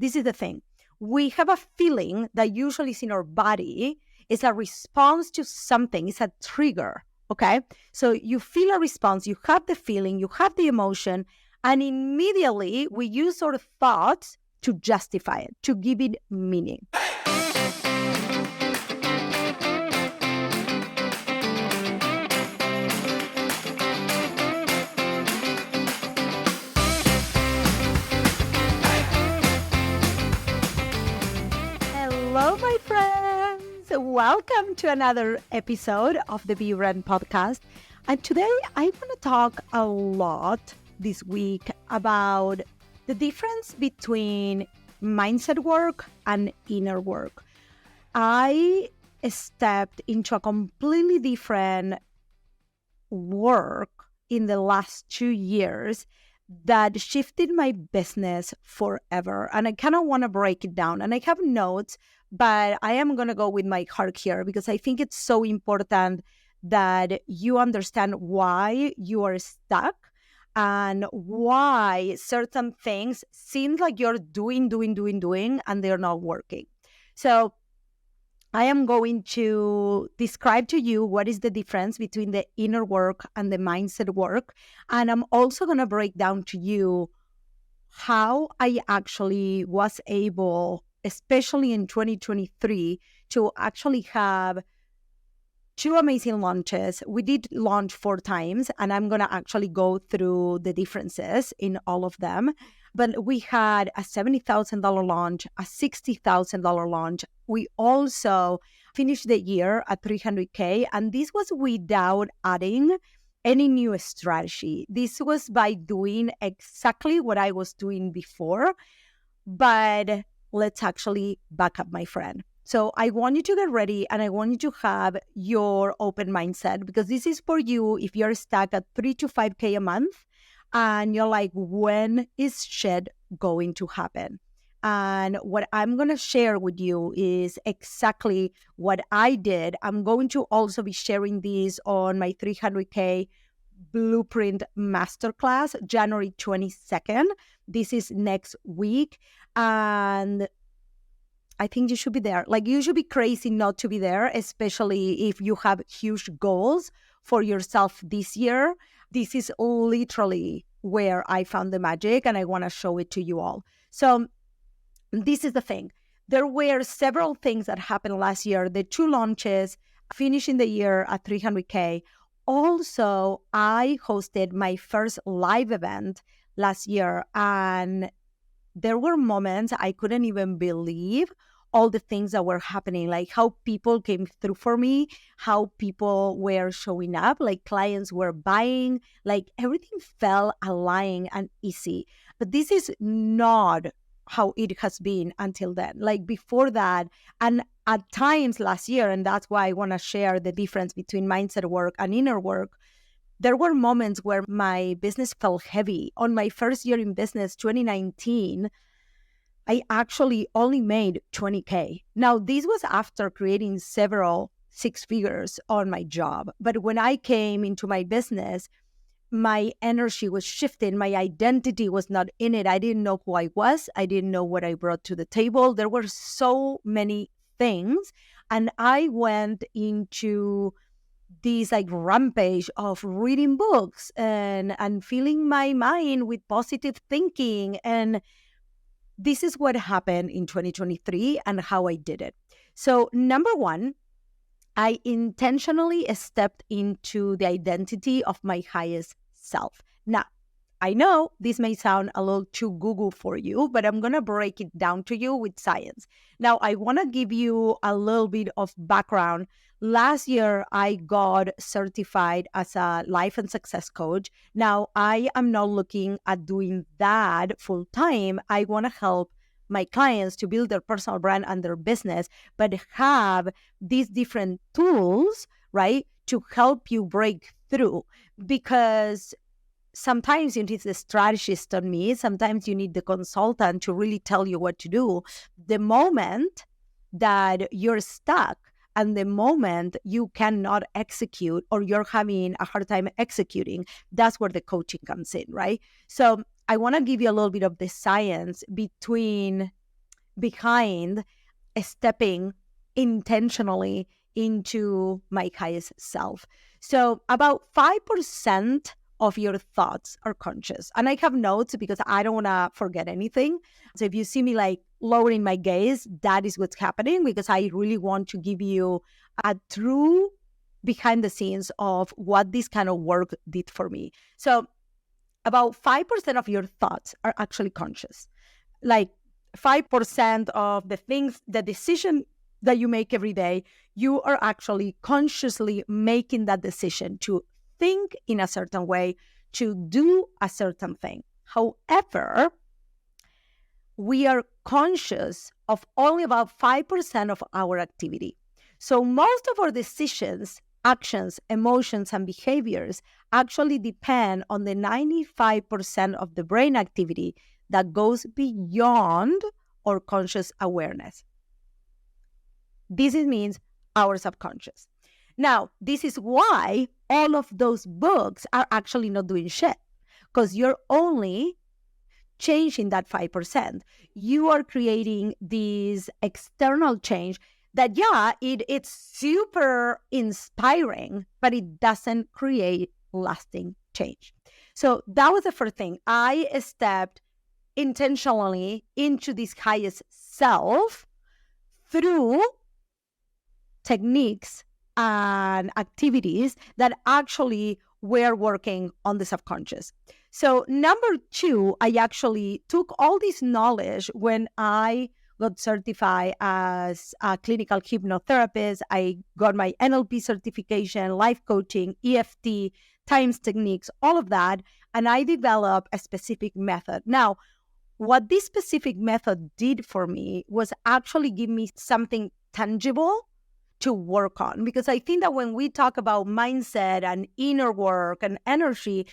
this is the thing. We have a feeling that usually is in our body. It's a response to something. It's a trigger, okay? So you feel a response, you have the feeling, you have the emotion, and immediately we use our thoughts to justify it, to give it meaning. Hello, my friends. Welcome to another episode of the Be Run podcast. And today I want to talk a lot this week about the difference between mindset work and inner work. I stepped into a completely different work in the last 2 years that shifted my business forever. And I kind of want to break it down. And I have notes, but I am going to go with my heart here because I think it's so important that you understand why you are stuck and why certain things seem like you're doing, and they're not working. So I am going to describe to you what is the difference between the inner work and the mindset work. And I'm also going to break down to you how I actually was able, especially in 2023, to actually have 2 amazing launches. We did launch 4 times, and I'm going to actually go through the differences in all of them. But we had a $70,000 launch, a $60,000 launch. We also finished the year at $300K, and this was without adding any new strategy. This was by doing exactly what I was doing before, but let's actually back up, my friend. So I want you to get ready, and I want you to have your open mindset, because this is for you if you're stuck at 3 to 5K a month and you're like, when is shit going to happen? And what I'm going to share with you is exactly what I did. I'm going to also be sharing this on my 300K Blueprint Masterclass, January 22nd. This is next week. And I think you should be there. Like, you should be crazy not to be there, especially if you have huge goals for yourself this year. This is literally where I found the magic, and I want to show it to you all. So this is the thing. There were several things that happened last year. The 2 launches, finishing the year at 300K. Also, I hosted my first live event last year, and there were moments I couldn't even believe all the things that were happening, like how people came through for me, how people were showing up, like clients were buying, like everything felt aligned and easy. But this is not how it has been until then. Like before that, and at times last year, and that's why I want to share the difference between mindset work and inner work, there were moments where my business felt heavy. On my first year in business, 2019, I actually only made 20K. Now, this was after creating several 6 figures on my job. But when I came into my business, my energy was shifting. My identity was not in it. I didn't know who I was. I didn't know what I brought to the table. There were so many things. And I went into this like rampage of reading books and filling my mind with positive thinking. And this is what happened in 2023 and how I did it. So number one, I intentionally stepped into the identity of my highest self. Now, I know this may sound a little too Google for you, but I'm going to break it down to you with science. Now, I want to give you a little bit of background. Last year, I got certified as a life and success coach. Now, I am not looking at doing that full time. I want to help my clients to build their personal brand and their business, but have these different tools, right, to help you break through. Because sometimes you need the strategist on me. Sometimes you need the consultant to really tell you what to do. The moment that you're stuck and the moment you cannot execute or you're having a hard time executing, that's where the coaching comes in, right? So I want to give you a little bit of the science between behind stepping intentionally into my highest self. So about 5% of your thoughts are conscious. And I have notes because I don't want to forget anything. So if you see me like lowering my gaze, that is what's happening, because I really want to give you a true behind the scenes of what this kind of work did for me. So about 5% of your thoughts are actually conscious. Like 5% of the things, the decision that you make every day, you are actually consciously making that decision to think in a certain way, to do a certain thing. However, we are conscious of only about 5% of our activity. So most of our decisions, actions, emotions, and behaviors actually depend on the 95% of the brain activity that goes beyond our conscious awareness. This means our subconscious. Now, this is why all of those books are actually not doing shit, because you're only changing that 5%. You are creating this external change that, yeah, it's super inspiring, but it doesn't create lasting change. So that was the first thing. I stepped intentionally into this highest self through techniques and activities that actually were working on the subconscious. So number two, I actually took all this knowledge when I got certified as a clinical hypnotherapist. I got my NLP certification, life coaching, EFT, times techniques, all of that. And I developed a specific method. Now, what this specific method did for me was actually give me something tangible to work on. Because I think that when we talk about mindset and inner work and energy,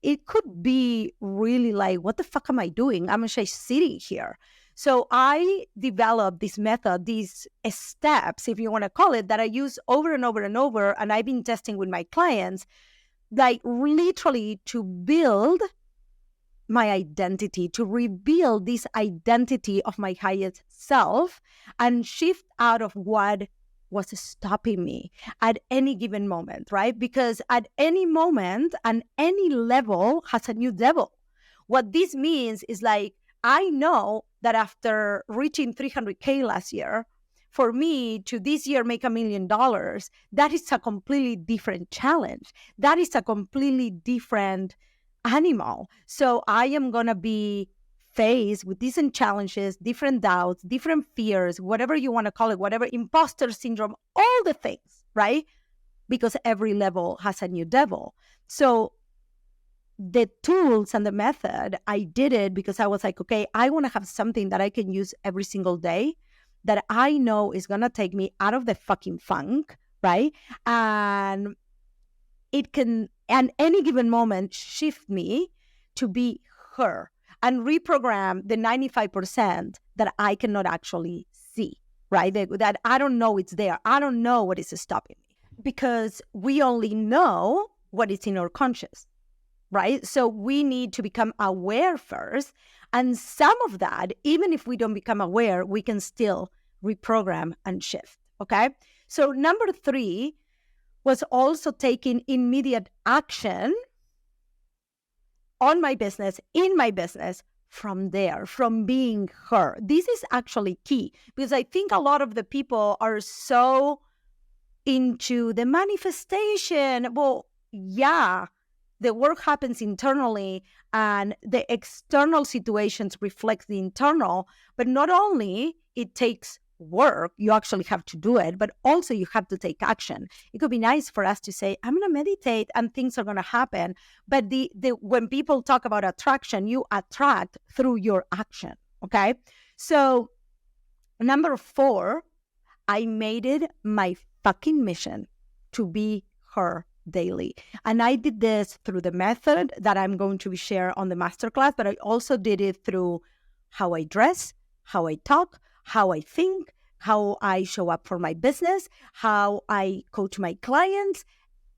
it could be really like, what the fuck am I doing? I'm just sitting here. So I developed this method, these steps, if you want to call it, that I use over and over and over. And I've been testing with my clients, like literally to build my identity, to reveal this identity of my highest self and shift out of what was stopping me at any given moment, right? Because at any moment and any level has a new devil. What this means is like, I know that after reaching 300K last year, for me to this year make $1 million, that is a completely different challenge. That is a completely different animal. So I am going to be faced with different challenges, different doubts, different fears, whatever you want to call it, whatever, imposter syndrome, all the things, right? Because every level has a new devil. So the tools and the method, I did it because I was like, okay, I want to have something that I can use every single day that I know is going to take me out of the fucking funk, right? And it can, at any given moment, shift me to be her and reprogram the 95% that I cannot actually see, right? That I don't know it's there. I don't know what is stopping me, because we only know what is in our conscious, right? So we need to become aware first. And some of that, even if we don't become aware, we can still reprogram and shift, okay? So number three was also taking immediate action on my business, in my business, from there, from being her. This is actually key, because I think a lot of the people are so into the manifestation. Well, yeah, the work happens internally and the external situations reflect the internal, but not only it takes work, you actually have to do it, but also you have to take action. It could be nice for us to say, I'm going to meditate and things are going to happen. But the when people talk about attraction, you attract through your action. Okay. So number four, I made it my fucking mission to be her daily. And I did this through the method that I'm going to share on the masterclass, but I also did it through how I dress, how I talk, how I think, how I show up for my business, how I coach my clients,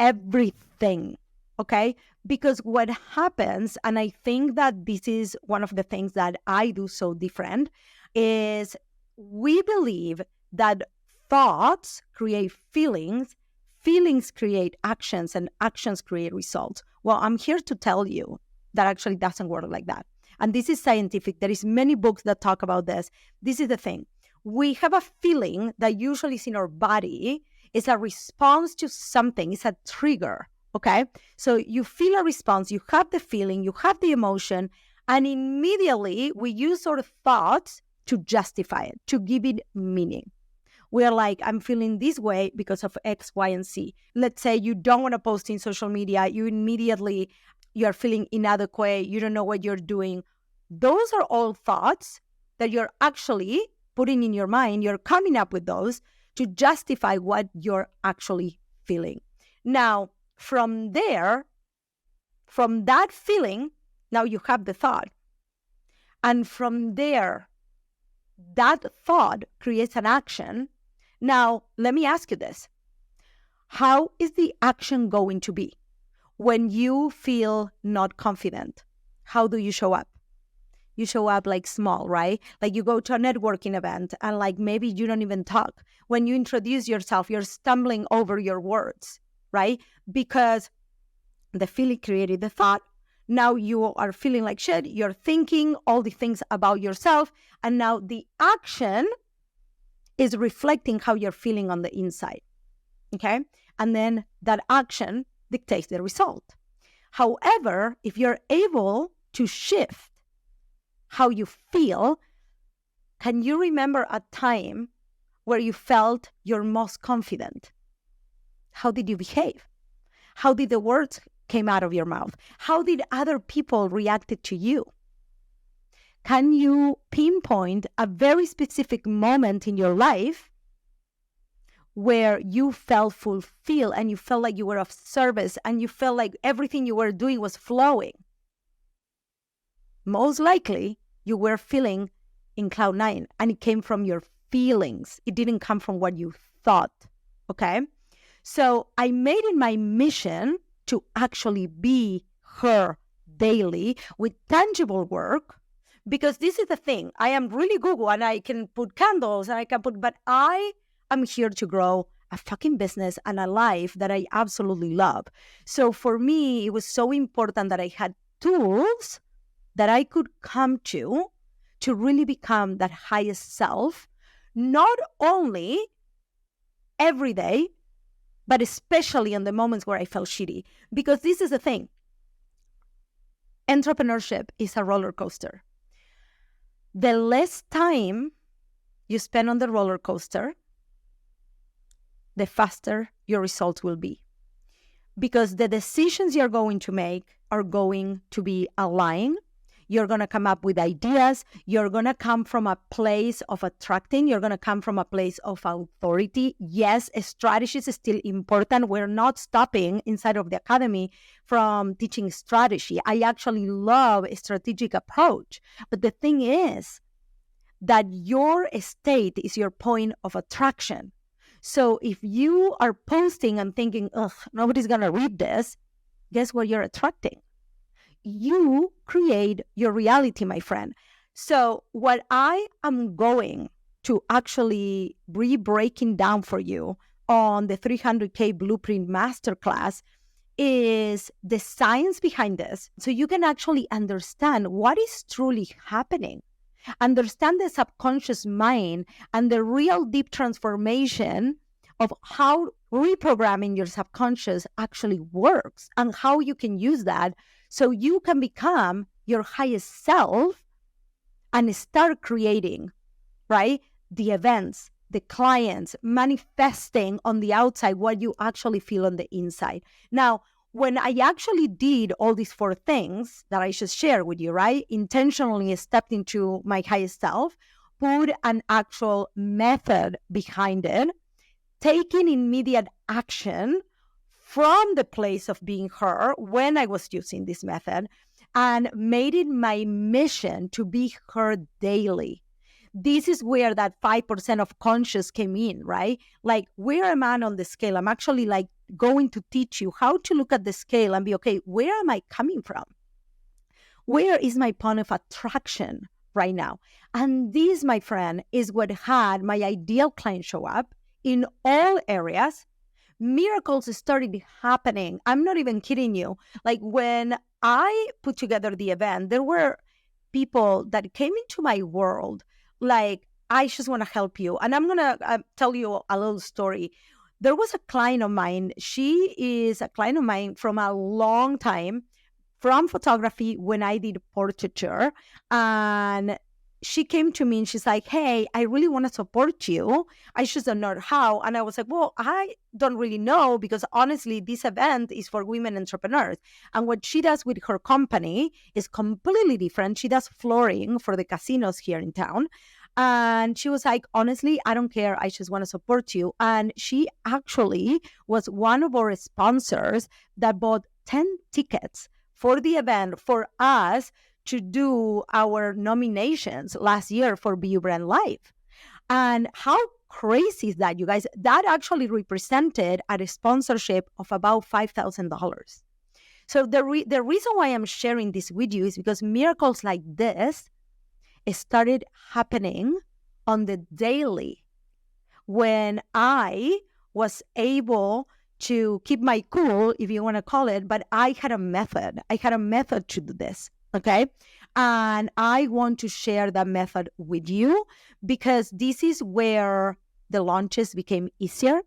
everything. Okay? Because what happens, and I think that this is one of the things that I do so different, is we believe that thoughts create feelings, feelings create actions, and actions create results. Well, I'm here to tell you that actually doesn't work like that. And this is scientific. There is many books that talk about this. This is the thing. We have a feeling that usually is in our body. It's a response to something. It's a trigger, okay? So you feel a response. You have the feeling. You have the emotion. And immediately we use our thoughts to justify it, to give it meaning. We're like, I'm feeling this way because of X, Y, and Z. Let's say you don't want to post in social media. You're feeling inadequate. You don't know what you're doing. Those are all thoughts that you're actually putting in your mind. You're coming up with those to justify what you're actually feeling. Now, from there, from that feeling, now you have the thought. And from there, that thought creates an action. Now, let me ask you this. How is the action going to be? When you feel not confident, how do you show up? You show up like small, right? Like you go to a networking event and like maybe you don't even talk. When you introduce yourself, you're stumbling over your words, right? Because the feeling created the thought. Now you are feeling like shit. You're thinking all the things about yourself. And now the action is reflecting how you're feeling on the inside, okay? And then that action dictates the result. However, if you're able to shift how you feel, can you remember a time where you felt your most confident? How did you behave? How did the words came out of your mouth? How did other people reacted to you? Can you pinpoint a very specific moment in your life where you felt fulfilled and you felt like you were of service and you felt like everything you were doing was flowing? Most likely, you were feeling in cloud nine and it came from your feelings. It didn't come from what you thought, okay? So I made it my mission to actually be her daily with tangible work, because this is the thing. I am really Google and I can put candles and but I am here to grow a fucking business and a life that I absolutely love. So for me, it was so important that I had tools that I could come to really become that highest self, not only every day, but especially in the moments where I felt shitty. Because this is the thing. Entrepreneurship is a roller coaster. The less time you spend on the roller coaster, the faster your results will be. Because the decisions you're going to make are going to be aligned. You're going to come up with ideas. You're going to come from a place of attracting. You're going to come from a place of authority. Yes, strategy is still important. We're not stopping inside of the academy from teaching strategy. I actually love a strategic approach. But the thing is that your state is your point of attraction. So if you are posting and thinking, ugh, nobody's going to read this, guess what you're attracting? You create your reality, my friend. So what I am going to actually be breaking down for you on the 300K Blueprint Masterclass is the science behind this. So you can actually understand what is truly happening. Understand the subconscious mind and the real deep transformation of how reprogramming your subconscious actually works and how you can use that so you can become your highest self and start creating, right? The events, the clients, manifesting on the outside what you actually feel on the inside. Now, when I actually did all these 4 things that I just shared with you, right? Intentionally stepped into my highest self, put an actual method behind it, taking immediate action from the place of being her when I was using this method, and made it my mission to be her daily. This is where that 5% of conscious came in, right? Like, where am I on the scale? I'm actually like going to teach you how to look at the scale and be, okay, where am I coming from? Where is my point of attraction, right now. And this, my friend, is what had my ideal client show up in all areas. Miracles started happening. I'm not even kidding you. Like when I put together the event, there were people that came into my world like, I just want to help you. And I'm going to tell you a little story. There was a client of mine. She is a client of mine from a long time, from photography when I did portraiture. And she came to me and she's like, hey, I really want to support you. I just don't know how. And I was like, well, I don't really know, because honestly, this event is for women entrepreneurs. And what she does with her company is completely different. She does flooring for the casinos here in town. And she was like, honestly, I don't care. I just want to support you. And she actually was one of our sponsors that bought 10 tickets for the event for us to do our nominations last year for BU Brand Live. And how crazy is that, you guys? That actually represented a sponsorship of about $5,000. So the reason why I'm sharing this with you is because miracles like this started happening on the daily when I was able to keep my cool, if you want to call it, but I had a method. I had a method to do this. Okay. And I want to share that method with you, because this is where the launches became easier.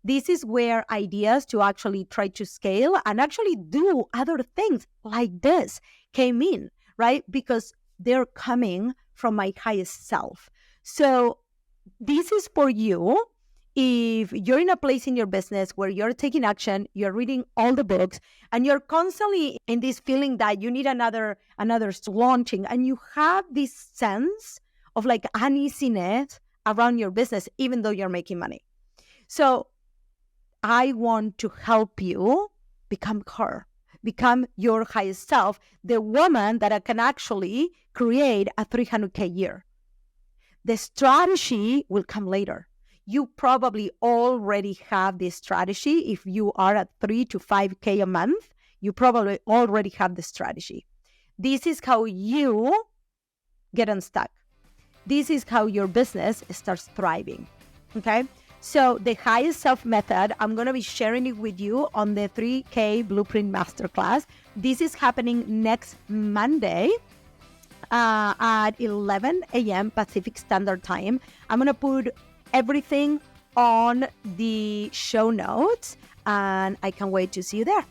This is where ideas to actually try to scale and actually do other things like this came in, right? Because they're coming from my highest self. So this is for you. If you're in a place in your business where you're taking action, you're reading all the books, and you're constantly in this feeling that you need another launching, and you have this sense of like uneasiness around your business, even though you're making money. So I want to help you become her, become your highest self, the woman that can actually create a 300K year. The strategy will come later. You probably already have this strategy. If you are at 3 to 5K a month, you probably already have the strategy. This is how you get unstuck. This is how your business starts thriving. Okay? So the highest self method, I'm going to be sharing it with you on the 3K Blueprint Masterclass. This is happening next Monday at 11 a.m. Pacific Standard Time. I'm going to put everything on the show notes, and I can't wait to see you there.